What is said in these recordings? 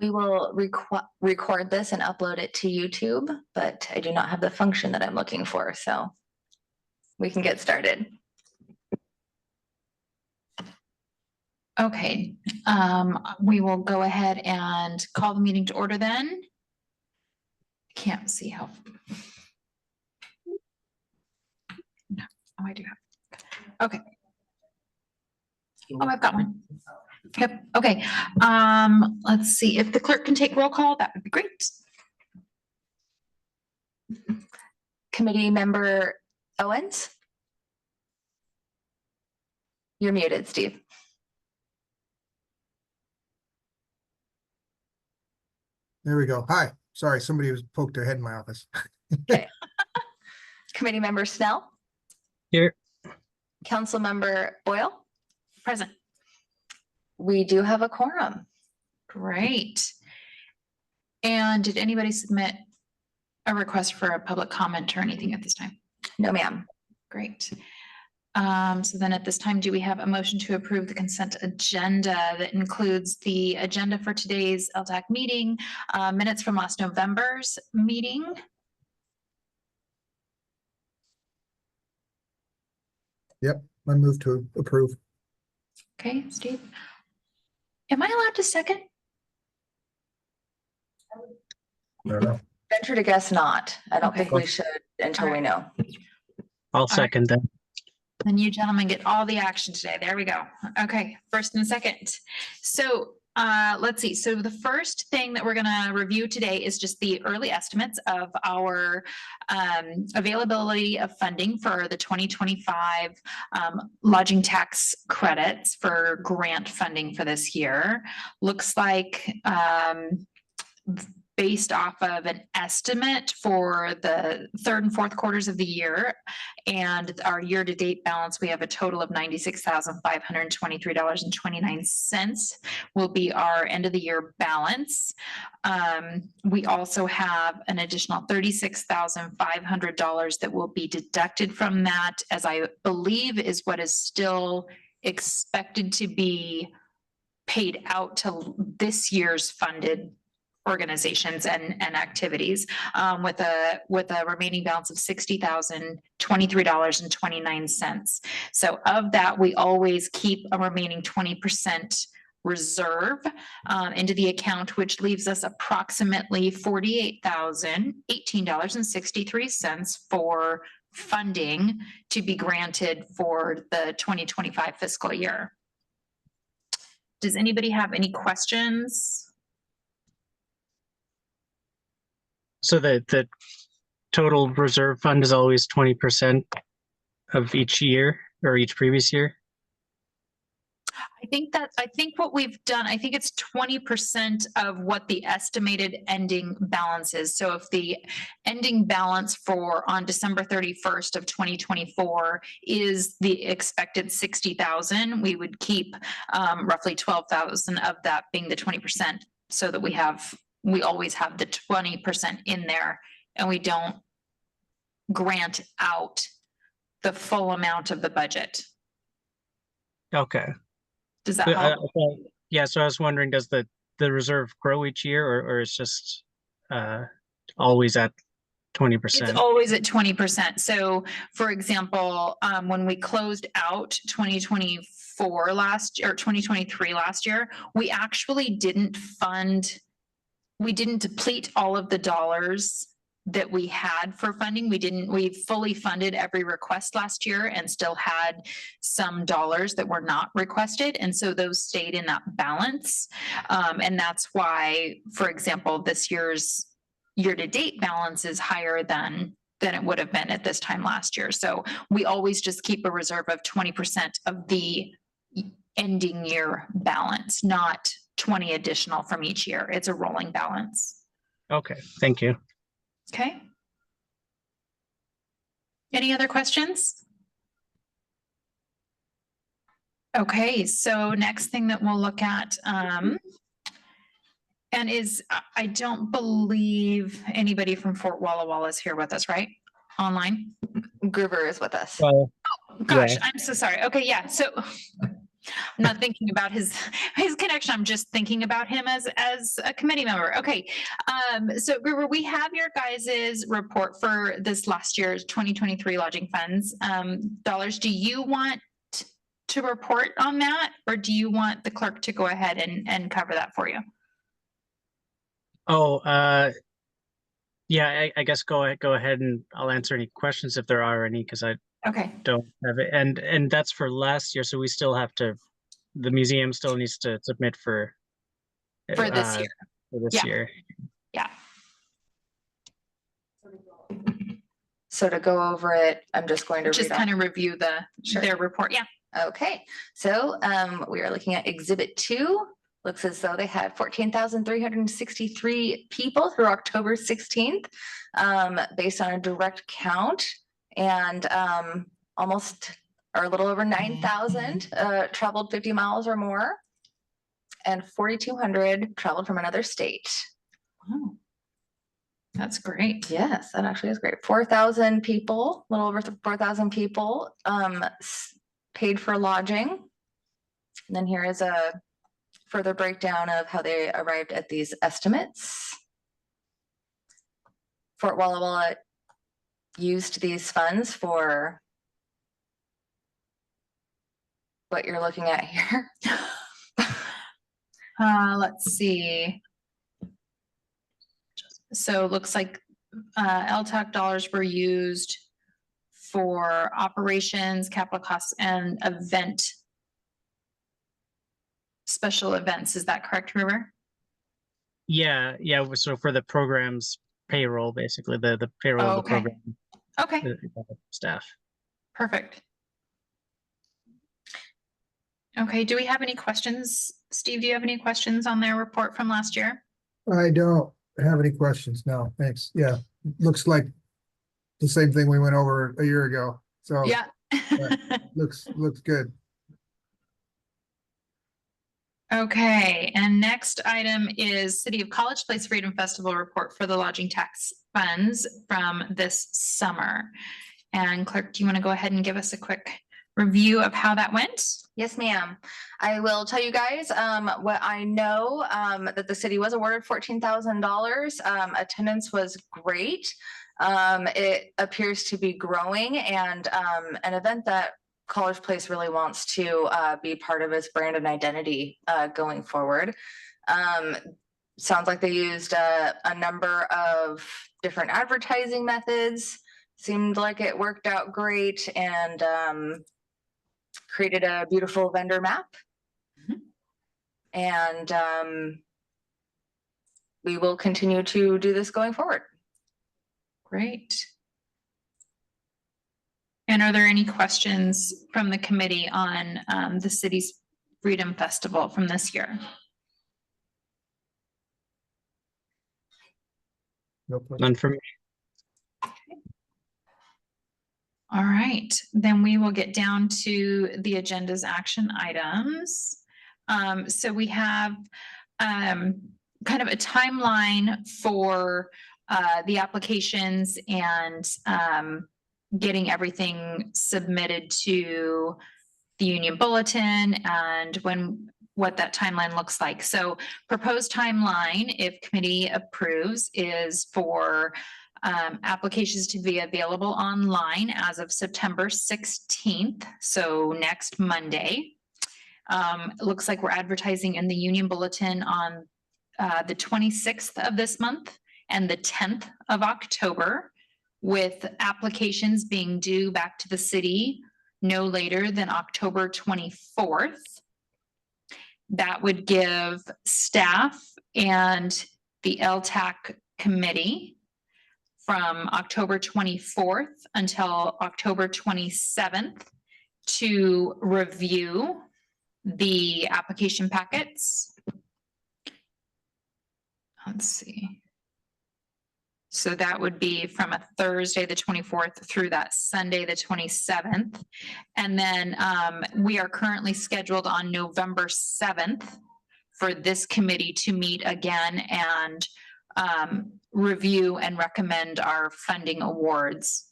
We will record this and upload it to YouTube, but I do not have the function that I'm looking for, so we can get started. Okay, we will go ahead and call the meeting to order then. Can't see how. No, oh, I do have. Okay. Oh, I've got one. Yep, okay. Let's see if the clerk can take roll call, that would be great. Committee member Owens? You're muted, Steve. There we go. Hi. Sorry, somebody was poked their head in my office. Okay. Committee member Snell? Here. Council member Boyle? Present. We do have a quorum. Great. And did anybody submit a request for a public comment or anything at this time? No, ma'am. Great. So then at this time, do we have a motion to approve the consent agenda that includes the agenda for today's LTAC meeting, minutes from last November's meeting? Yep, I move to approve. Okay, Steve. Am I allowed to second? I don't know. Venture to guess not. I don't Okay. think we should until we know. I'll second that. Then you gentlemen get all the action today. There we go. Okay, first and second. So let's see. So the first thing that we're going to review today is just the early estimates of our availability of funding for the 2025 lodging tax credits for grant funding for this year. Looks like based off of an estimate for the third and fourth quarters of the year and our year-to-date balance, we have a total of $96,523.29 will be our end of the year balance. We also have an additional $36,500 that will be deducted from that, as I believe is what is still expected to be paid out to this year's funded organizations and activities, with a remaining balance of $60,023.29. So of that, we always keep a remaining 20% reserve into the account, which leaves us approximately $48,018.63 for funding to be granted for the 2025 fiscal year. Does anybody have any questions? So the total reserve fund is always 20% of each year or each previous year? I think what we've done, I think it's 20% of what the estimated ending balance is. So if the ending balance for on December 31st of 2024 is the expected 60,000, we would keep roughly 12,000 of that being the 20%, so that we always have the 20% in there and we don't grant out the full amount of the budget. Okay. Does that help? Yeah, so I was wondering, does the reserve grow each year or it's just always at 20%? It's always at 20%. So for example, when we closed out 2024 last year or 2023 last year, we actually didn't deplete all of the dollars that we had for funding. We fully funded every request last year and still had some dollars that were not requested. And so those stayed in that balance. And that's why, for example, this year's year-to-date balance is higher than it would have been at this time last year. So we always just keep a reserve of 20% of the ending year balance, not 20 additional from each year. It's a rolling balance. Okay, thank you. Okay. Any other questions? Okay, so next thing that we'll look at, and I don't believe anybody from Fort Walla Walla is here with us, right? Online? Groover is with us. Well, Gosh, yeah. I'm so sorry. Okay, yeah, so I'm not thinking about his connection. I'm just thinking about him as a committee member. Okay. So Gruber, we have your guys's report for this last year's 2023 lodging funds. Dollars, do you want to report on that, or do you want the clerk to go ahead and cover that for you? Oh, yeah, I guess go ahead and I'll answer any questions if there are any, because I Okay. don't have it. And that's for last year, so we still have to, the museum still needs to submit for this year. For this Yeah. year. Yeah. So to go over it, I'm just going to Just read kind off. of review Sure. their report. Yeah. Okay, so we are looking at Exhibit 2. Looks as though they had 14,363 people through October 16th, based on a direct count, and almost or a little over 9,000 traveled 50 miles or more, and 4,200 traveled from another state. Wow. That's great. Yes, that actually is great. 4,000 people, a little over 4,000 people paid for lodging. And then here is a further breakdown of how they arrived at these estimates. Fort Walla Walla used these funds for what you're looking at here. Let's see. So it looks like LTAC dollars were used for operations, capital costs, and special events. Is that correct, River? Yeah, so for the program's payroll, basically the payroll of the Okay. program Okay, staff. perfect. Okay, do we have any questions? Steve, do you have any questions on their report from last year? I don't have any questions. No, thanks. Yeah, looks like the same thing we went over a year ago. So Yeah. looks good. Okay, and next item is City of College Place Freedom Festival report for the lodging tax funds from this summer. And clerk, do you want to go ahead and give us a quick review of how that went? Yes, ma'am. I will tell you guys what I know, that the city was awarded $14,000. Attendance was great. It appears to be growing, and an event that College Place really wants to be part of its brand and identity going forward. Sounds like they used a number of different advertising methods. Seemed like it worked out great, and created a beautiful vendor map. And we will continue to do this going forward. Great. And are there any questions from the committee on the city's Freedom Festival from this year? No question. None for me. All right, then we will get down to the agenda's action items. So we have kind of a timeline for the applications and getting everything submitted to the Union Bulletin and what that timeline looks like. So proposed timeline, if committee approves, is for applications to be available online as of September 16th, so next Monday. It looks like we're advertising in the Union Bulletin on the 26th of this month and the 10th of October, with applications being due back to the city no later than October 24th. That would give staff and the LTAC committee from October 24th until October 27th to review the application packets. Let's see. So that would be from a Thursday, the 24th through that Sunday, the 27th. And then we are currently scheduled on November 7th for this committee to meet again and review and recommend our funding awards.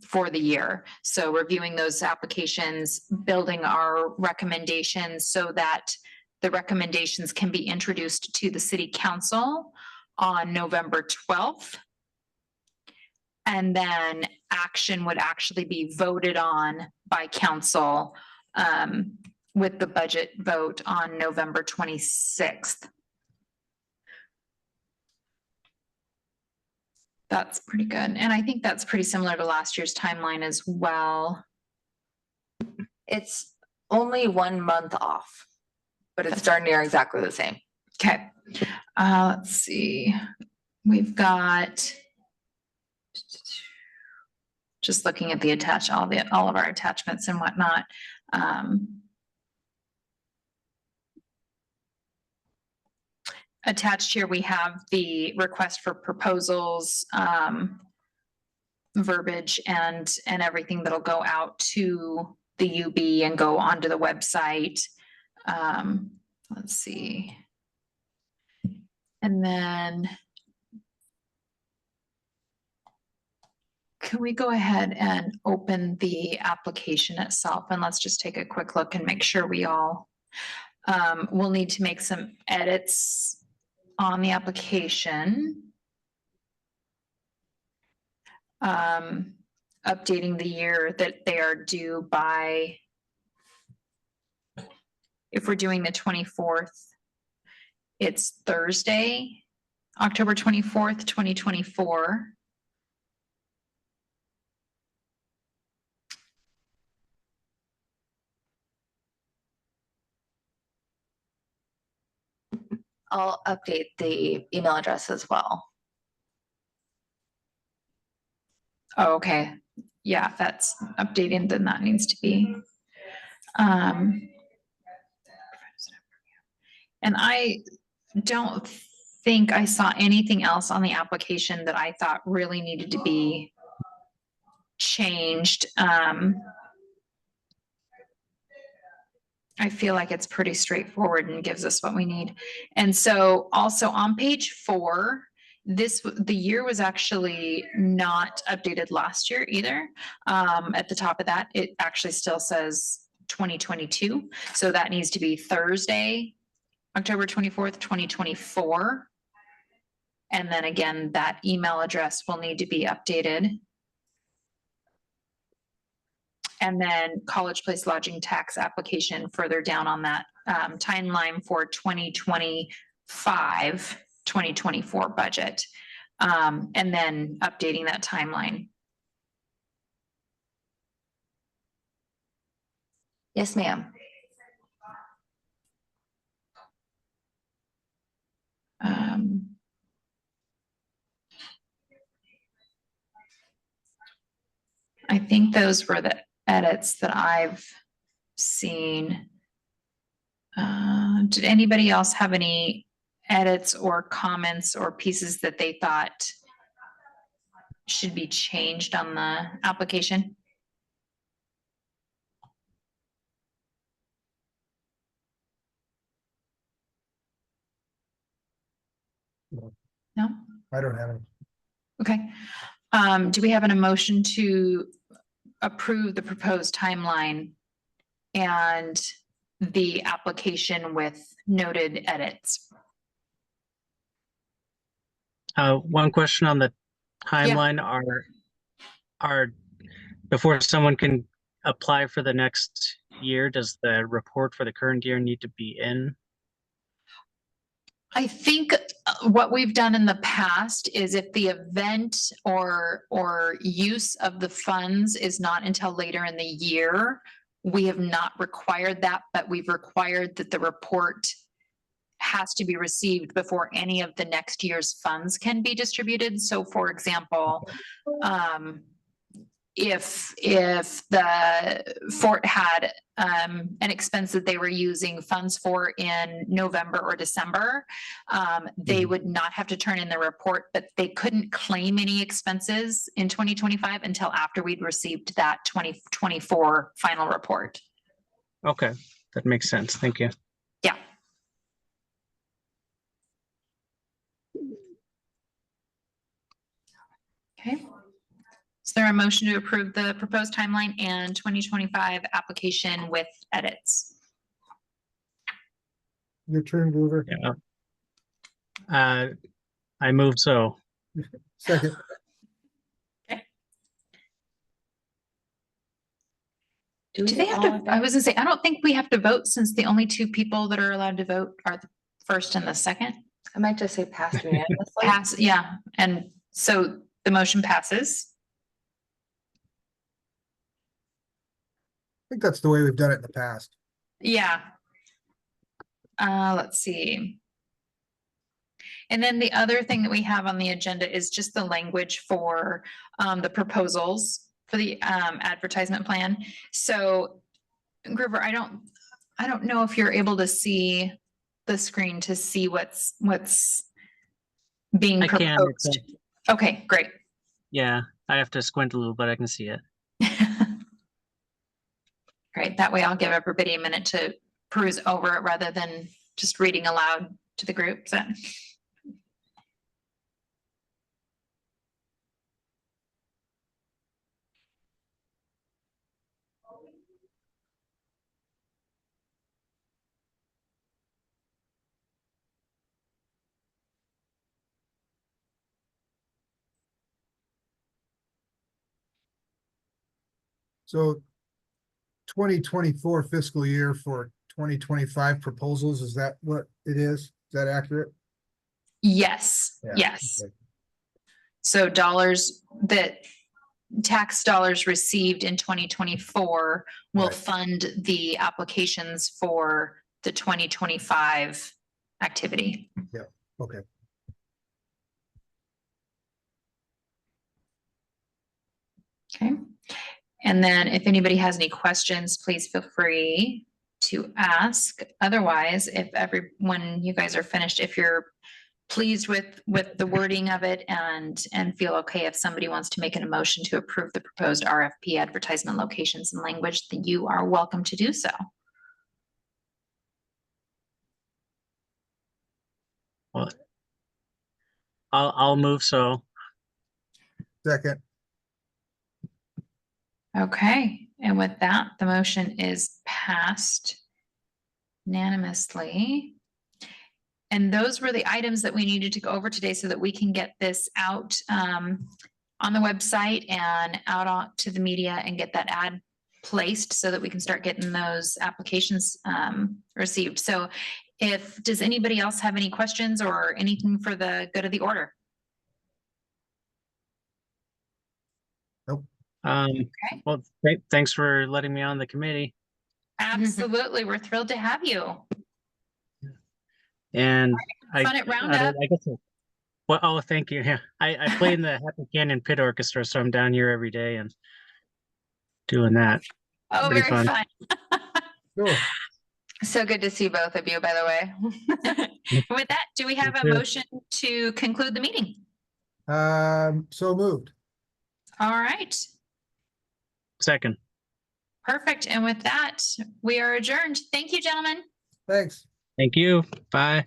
for the year. So reviewing those applications, building our recommendations so that the recommendations can be introduced to the city council on November 12th. And then action would actually be voted on by council with the budget vote on November 26th. That's pretty good. And I think that's pretty similar to last year's timeline as well. It's only 1 month off, but it's darn near exactly the same. Okay, let's see. We've got just looking at the all of our attachments and whatnot. Attached here, we have the request for proposals, verbiage and everything that'll go out to the UB and go onto the website. Let's see. And then can we go ahead and open the application itself? And let's just take a quick look and make sure we all, we'll need to make some edits on the application. Updating the year that they are due by, if we're doing the 24th, it's Thursday, October 24th, 2024. I'll update the email address as well. Oh, okay. Yeah, that's updating, then that needs to be. And I don't think I saw anything else on the application that I thought really needed to be changed. I feel like it's pretty straightforward and gives us what we need. And so also on page 4, the year was actually not updated last year either. At the top of that, it actually still says 2022. So that needs to be Thursday, October 24th, 2024. And then again, that email address will need to be updated. And then College Place lodging tax application further down on that timeline for 2025, 2024 budget. And then updating that timeline. Yes, ma'am. I think those were the edits that I've seen. Did anybody else have any edits or comments or pieces that they thought should be changed on the application? No? I don't have any. Okay. Do we have an emotion to approve the proposed timeline and the application with noted edits? One question on the timeline are before someone can apply for the next year, does the report for the current year need to be in? I think what we've done in the past is if the event or use of the funds is not until later in the year, we have not required that, but we've required that the report has to be received before any of the next year's funds can be distributed. So for example, if the fort had an expense that they were using funds for in November or December, they would not have to turn in the report, but they couldn't claim any expenses in 2025 until after we'd received that 2024 final report. Okay, that makes sense. Thank you. Yeah. Okay. Is there a motion to approve the proposed timeline and 2025 application with edits? Your turn, Groover. Yeah. I move so. Second, Do they have to, I was gonna say, I don't think we have to vote since the only two people that are allowed to vote are the first and the second. I might just say passed unanimously. Pass, yeah, and so the motion passes. I think that's the way we've done it in the past. Yeah. Let's see. And then the other thing that we have on the agenda is just the language for the proposals for the advertisement plan. So Gruber, I don't know if you're able to see the screen to see what's being I can. It's proposed. Okay, great. Yeah, I have to squint a little, but I can see it. Great, that way I'll give everybody a minute to peruse over it rather than just reading aloud to the group. So. So 2024 fiscal year for 2025 proposals, is that what it is? Is that accurate? Yes, Yeah, yes. okay. So dollars that tax dollars received in 2024 will Right. fund the applications for the 2025 activity. Okay. Okay. And then if anybody has any questions, please feel free to ask. Otherwise, if when you guys are finished, if you're pleased with the wording of it and feel okay, if somebody wants to make an motion to approve the proposed RFP advertisement locations and language, then you are welcome to do so. Well, I'll move so. Second, Okay, and with that, the motion is passed unanimously. And those were the items that we needed to go over today so that we can get this out on the website and out to the media and get that ad placed so that we can start getting those applications received. So does anybody else have any questions or anything for the good of the order? Well, thanks for letting me on the committee. Absolutely, we're thrilled to have you. And Fun at Roundup. I guess, well, oh, thank you. Yeah, I play in the Happy Canyon Pit Orchestra, so I'm down here every day and doing that. Oh, Pretty very fun. fun. cool. So good to see both of you, by the way. With that, do we have a too. motion to conclude the meeting? So moved. All right, Second. perfect. And with that, we are adjourned. Thank you, gentlemen. Thanks. Thank you. Bye.